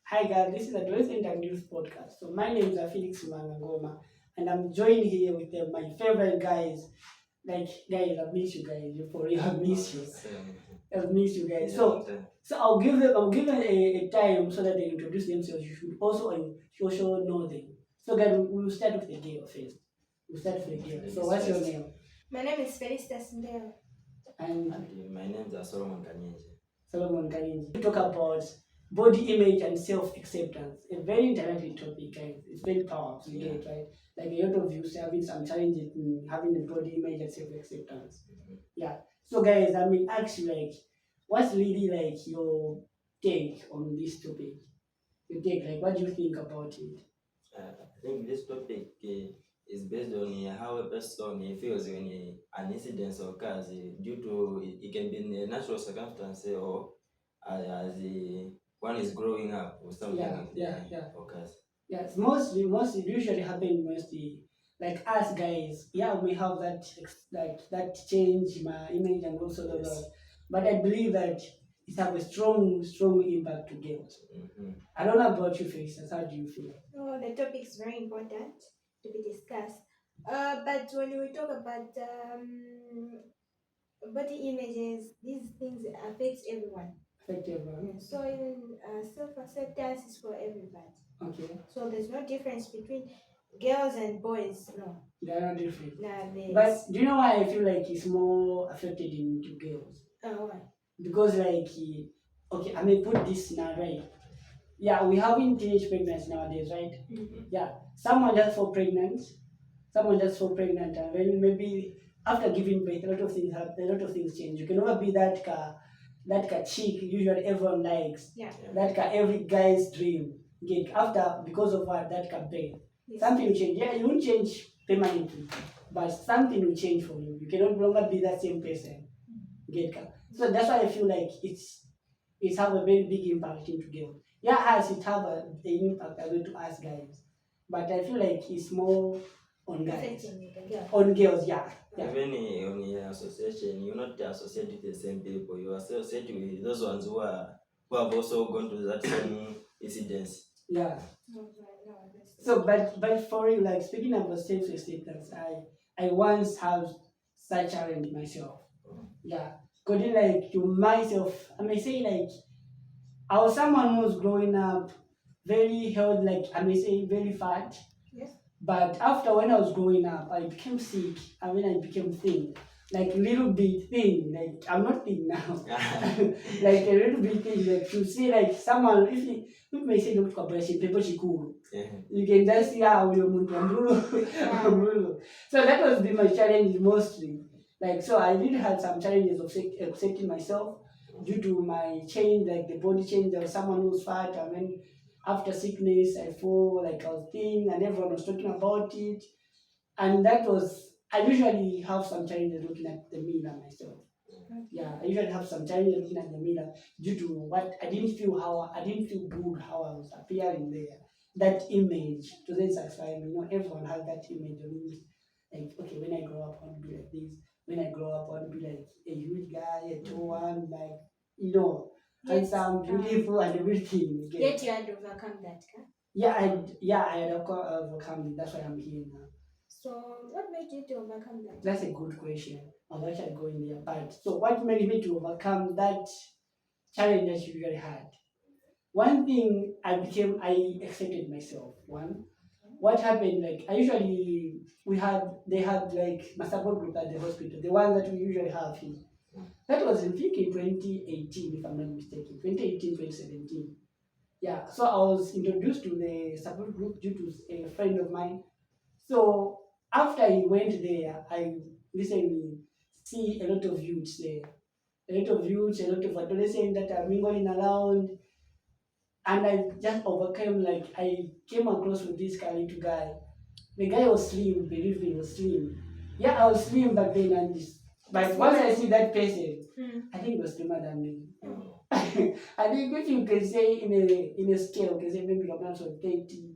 Hi guys, this is a Adolescent and Youth podcast. So my name is Felix Mangangoma, and I'm joined here with my favorite guys. Like guys, I miss you guys. You for real, I miss you. I miss you guys. So I'll give them a time so that they introduce themselves. You should also know them. So guys, we'll start with the girl first. We'll start with the girl. So what's your name? My name is Felicitas Ndeo. And My name is Solomon Kanyenje. Solomon Kalinji. We talk about body image and self-acceptance. A very interesting topic, guys. It's very powerful, you get, right? Like a lot of you having some challenges in having a body image and self-acceptance. Yeah. So guys, I mean ask you like what's really like your take on this topic? Your take, like what do you think about it? I think this topic is based on how a person feels when an incident occurs due to it can be in a natural circumstance or as one is growing up or something occurs. Yes, mostly usually happen mostly like us guys. Yeah, we have that change in my image and also the Yes. but I believe that it have a strong impact to girls. I don't know about you, Felix. How do you feel? Oh, the topic is very important to be discussed. But when we talk about body images, these things affect everyone. Affect everyone. So even self-acceptance is for everybody. Okay. So there's no difference between girls and boys. No. They are not different. Nah, But do you know why I feel like it's more affected into girls? why? Because like okay, I may put this now, right? Yeah, we having teenage pregnancy nowadays, right? Yeah, someone just fall pregnant, and then maybe after giving birth, a lot of things change. You can never be that chick usually everyone likes. Yeah. That every guy's dream. Get after because of what that campaign. Yes. Something will change. Yeah, you won't change permanently, but something will change for you. You cannot longer be that same person. Get so that's why I feel like it's have a very big impact into girls. Yeah, as it have an impact as well to us guys, but I feel like it's more on guys, on girls. Yeah. Even in your association, you're not associated with the same people. You associate with those ones who have also gone through that same incidents. Yeah. So, but for you, like speaking about self-acceptance, I once have such challenge myself. Yeah, couldn't like to myself. I may say like I was someone who was growing up very healthy, like I may say very fat. Yes. But after when I was growing up, I became sick. I mean, I became thin, like little bit thin. Like I'm not thin now, like a little bit thin. Like to see like someone if may say look for people she cool. You can just see how you move. So that was been my challenge mostly. Like so, I really had some challenges of accepting myself due to my change, like the body change. There was someone who was fat. I mean, after sickness, I feel like I was thin, and everyone was talking about it. And that was I usually have some challenges looking at the mirror myself. Yeah, I usually have some challenges looking at the mirror due to what I didn't feel good how I was appearing there. That image doesn't satisfy me. You know, everyone has that image of me. Like, okay, when I grow up, I want to be like this. When I grow up, I want to be like a huge guy, a tall one, like handsome, beautiful, and everything. Yet you had overcome that, huh? Yeah, I had overcome it. That's why I'm here now. So what made you to overcome that? That's a good question. I'll actually go in there. But so what made me to overcome that challenge that you usually had? One thing I accepted myself. One, what happened, like I usually they had like my support group at the hospital, the one that we usually have here. That was in 2018, if I'm not mistaken. 2018, 2017. Yeah. So I was introduced to the support group due to a friend of mine. So after I went there, I recently see a lot of youths there. A lot of adolescents that are mingling around. And I just overcame, like, I came across with this little guy. The guy was slim, believe me, he was slim. Yeah, I was slim back then, but once I see that person, I think he was slimmer than me. I think if you can say in a scale, you can say maybe I'm not 30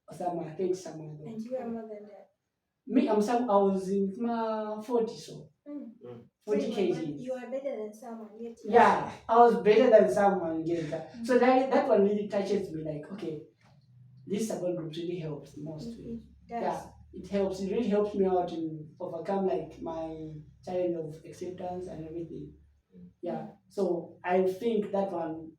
or somewhere, 30 somewhere. And you are more than that. Me, I was in my 40s, so So 40 kgs. you are better than someone yet. Yeah, I was better than someone. Get that. So that one really touches me. Like, okay, this support group really helps the most. It does. Yeah, it helps. It really helps me out to overcome like my challenge of acceptance and everything. Yeah. So I think that one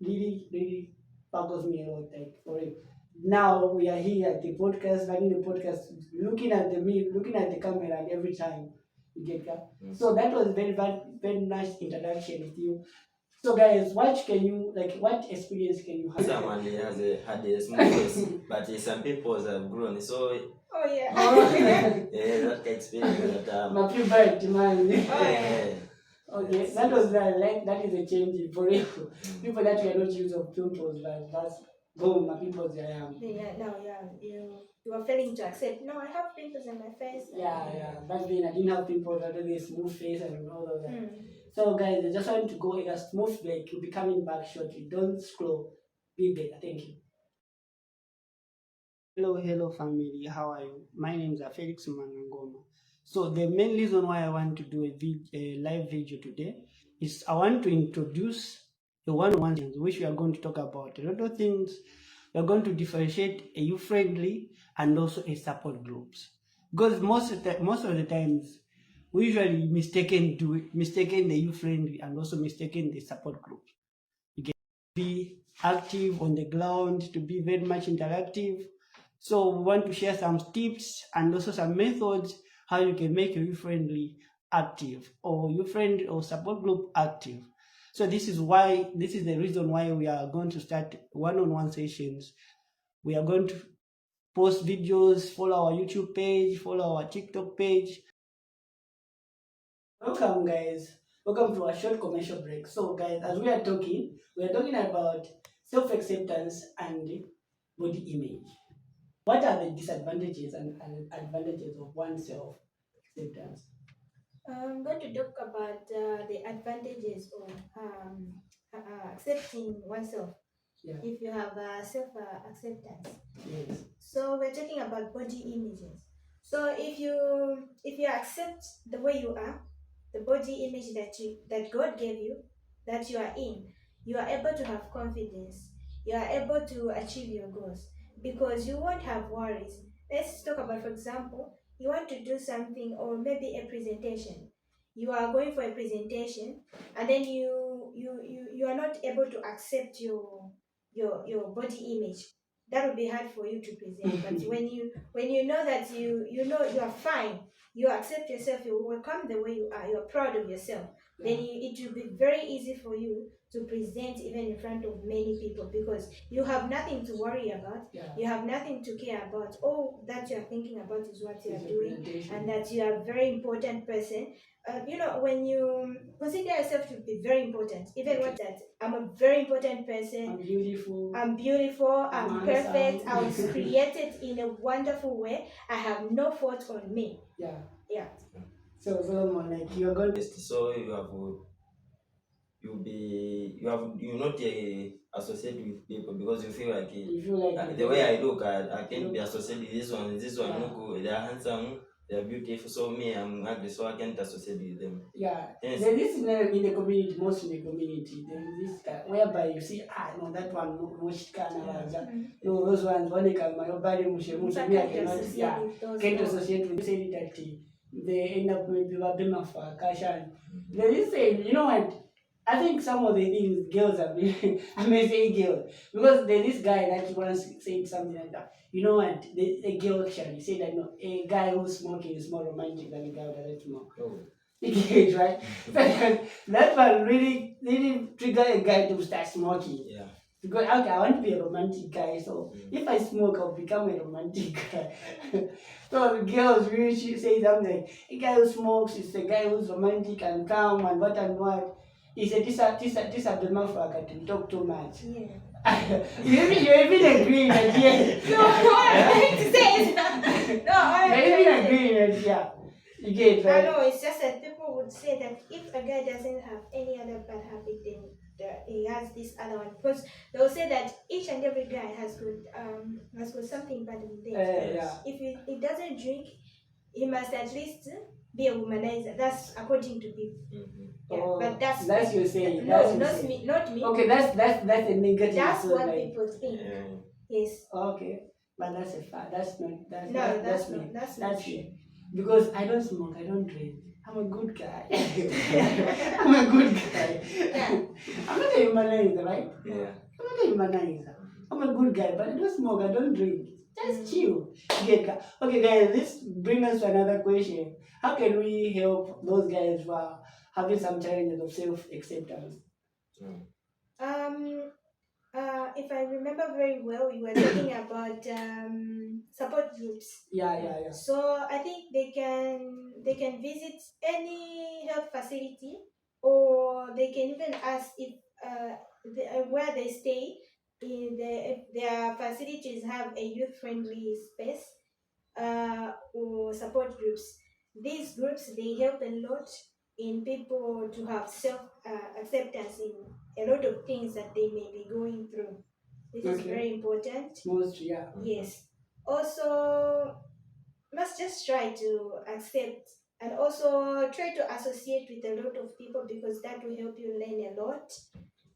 really buggles me a lot. Like for it. Now we are here at the podcast, running the podcast, looking at looking at the camera, and every time you get that. So that was very nice interaction with you. So guys, what experience can you have? Someone had a small face, but some people have grown. So Oh yeah. yeah, that experience that My favorite man. yeah. Okay, that was that is a change for people. People that were not used of pimples, but that's boom, my pimples I am. Yeah, no, yeah, you are failing to accept. No, I have pimples on my face. Yeah. Back then I didn't have pimples, I had a smooth face and all of that. So guys, I just want to go in a smooth break. You'll be coming back shortly. Don't scroll. Be better. Thank you. Hello family. How are you? My name is Felix Mangangoma. So the main reason why I want to do a live video today is I want to introduce the one-on-one things which we are going to talk about. A lot of things we are going to differentiate a youth-friendly and also a support groups. Because most of the times we usually mistaken the youth-friendly and also mistaken the support groups. You get to be active on the ground, to be very much interactive. So we want to share some tips and also some methods how you can make your youth-friendly active or youth-friendly or support group active. So this is the reason why we are going to start one-on-one sessions. We are going to post videos, follow our YouTube page, follow our TikTok page. Welcome guys. Welcome to our short commercial break. So guys, as we are talking about self-acceptance and body image. What are the disadvantages and advantages of one's self-acceptance? I'm going to talk about the advantages of accepting oneself. Yeah. If you have self acceptance. Yes. So we're talking about body images. So if you accept the way you are, the body image that God gave you, that you are in, you are able to have confidence. You are able to achieve your goals because you won't have worries. Let's talk about, for example, you want to do something or maybe a presentation. You are going for a presentation and then you are not able to accept your body image. That would be hard for you to present. But when you know that you know you are fine, you accept yourself, you welcome the way you are, you are proud of yourself, then it will be very easy for you to present even in front of many people because you have nothing to worry about. You have nothing to care about. All that you are thinking about is what you are doing and that you are a very important person. When you consider yourself to be very important, even what that I'm a very important person. I'm beautiful. I'm perfect. I was created in a wonderful way. I have no fault on me. Yeah. So Solomon, like you are going to So you not associate with people because you feel like the way I look, I can't be associated with this one. Look, they are handsome, they are beautiful. So me, I'm ugly, so I can't associate with them. Yeah. Yes. There is in the community, most in the community, there is this guy whereby you see, no, that one much no, those ones one can my body mushe me I can't associate with say that they end up maybe them for cash and there is you know what? I think some of the things girls are I may say girl because there is guy that once said something like that. You know what? A girl actually said that no, a guy who's smoking is more romantic than a guy that doesn't smoke. Oh. Right? That one really trigger a guy to start smoking. Yeah. Because okay, I want to be a romantic guy, so if I smoke, I'll become a romantic guy. So the girls really say something like, a guy who smokes is a guy who's romantic and calm and what. He said, this are the motherfucker to talk too much. Yeah. You're even agreeing that, yeah. No, what I'm trying to say is You're even agreeing that, yeah. You get it, right? I know, it's just that people would say that if a guy doesn't have any other bad habit, then he has this other one. Because they'll say that each and every guy has got something bad in there. Yeah. If he doesn't drink, he must at least be a womanizer. That's according to people. Yeah, Oh, but that's you saying. no, That's you not saying. me, not me. Okay, that's a negative. That's So what like, people think. Yeah. Yes. okay, but that's a fact. That's not that, No, that that's me. not. That's not That's true. me. Because I don't smoke. I don't drink. I'm a good guy. I'm a good guy. Yeah. I'm not a humanizer, right? Yeah. I'm not a humanizer. I'm a good guy, but I don't smoke. I don't drink. Just chill. Okay, guys. This brings us to another question. How can we help those guys who are having some challenges of self-acceptance? Mm. If I remember very well, we were talking about support groups. Yeah. So I think they can visit any health facility, or they can even ask if where they stay, if their facilities have a youth friendly space, or support groups. These groups, they help a lot in people to have self acceptance in a lot of things that they may be going through. This is Okay. very important. Most, yeah. Yes. Also, must just try to accept, and also try to associate with a lot of people, because that will help you learn a lot.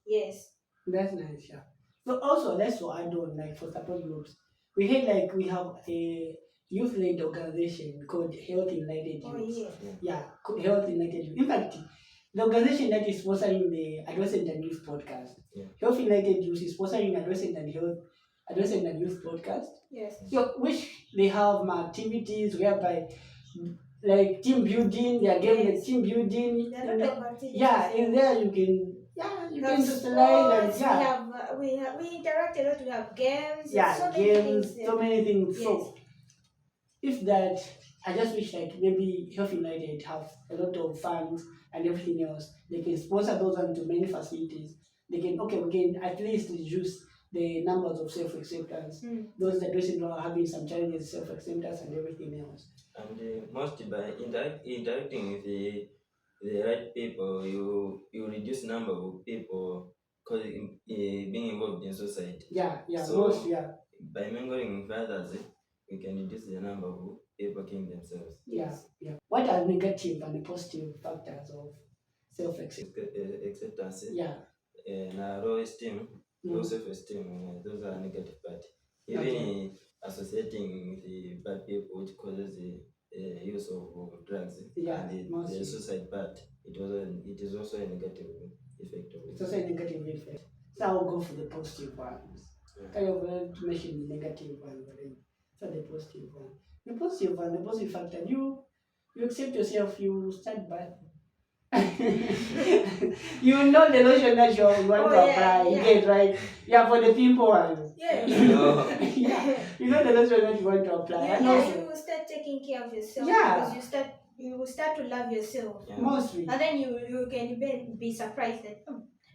Yes. That's nice, yeah. So also let's to add on like for support groups, we had like we have a youth-led organization called Health United Oh Youth. yes. Yeah, Health United Youth. In fact, the organization that is sponsoring the Adolescent and Youth podcast, Yeah. Health United Youth is sponsoring Adolescent and Youth podcast. Yes. So which they have activities whereby like team building, they are giving like Yes. team building. There are a lot of activities. Yeah, in there you can socialize and yeah. We interact a lot. We have games. Yeah, so many games, things. so many things. Yes. So if that, I just wish like maybe Health United have a lot of funds and everything else. They can sponsor those onto many facilities. They can we can at least reduce the numbers of self acceptance. Those that doesn't know are having some challenges self acceptance and everything else. And mostly by interacting with the right people, you reduce number of people being involved in society. Yeah, So most by mingling with others, we can reduce the number of people killing themselves. yeah. What are negative and positive factors of self acceptance? Acceptance, Yeah. low esteem, low self-esteem, those are negative part. Even associating with the bad people, which causes the use of drugs, and the suicide part, it is also a negative effect of it. It's also a negative effect. So I'll go for the positive ones. Kind of to mention the negative one, but then so the positive one. The positive one, the positive factor, you accept yourself, you start bad. You know the lotion that you want to apply, you get right. Yeah, for the pimple one. Yeah. Yeah. You know the lotion that you want to apply. Yeah, And you also, will start taking care of yourself. Yeah. Because you will start to love yourself. Yeah. mostly. And then you can even be surprised that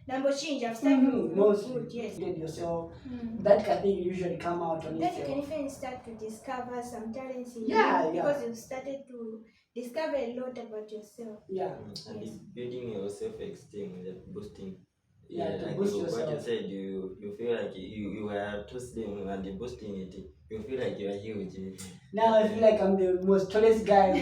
number change. I've started to look Mostly. good. Yes. Get yourself. Mm. That can thing usually come out on Then you itself. can even start to discover some talents in Yeah, you, because you've started to discover a lot about yourself. Yeah. And Yes. building your self-esteem, that boosting. Yeah, to like boost what yourself. you said, you feel like you are too slim, and boosting it, you feel like you are huge. Now I feel like I'm the most tallest guy.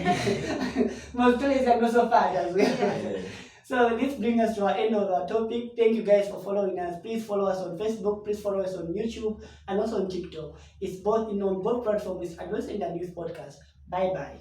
Most tallest and also fat as well. Yeah. So this brings us to our end of our topic. Thank you guys for following us. Please follow us on Facebook. Please follow us on YouTube and also on TikTok. It's both on both platforms. It's Adolescent and Youth Podcast. Bye bye.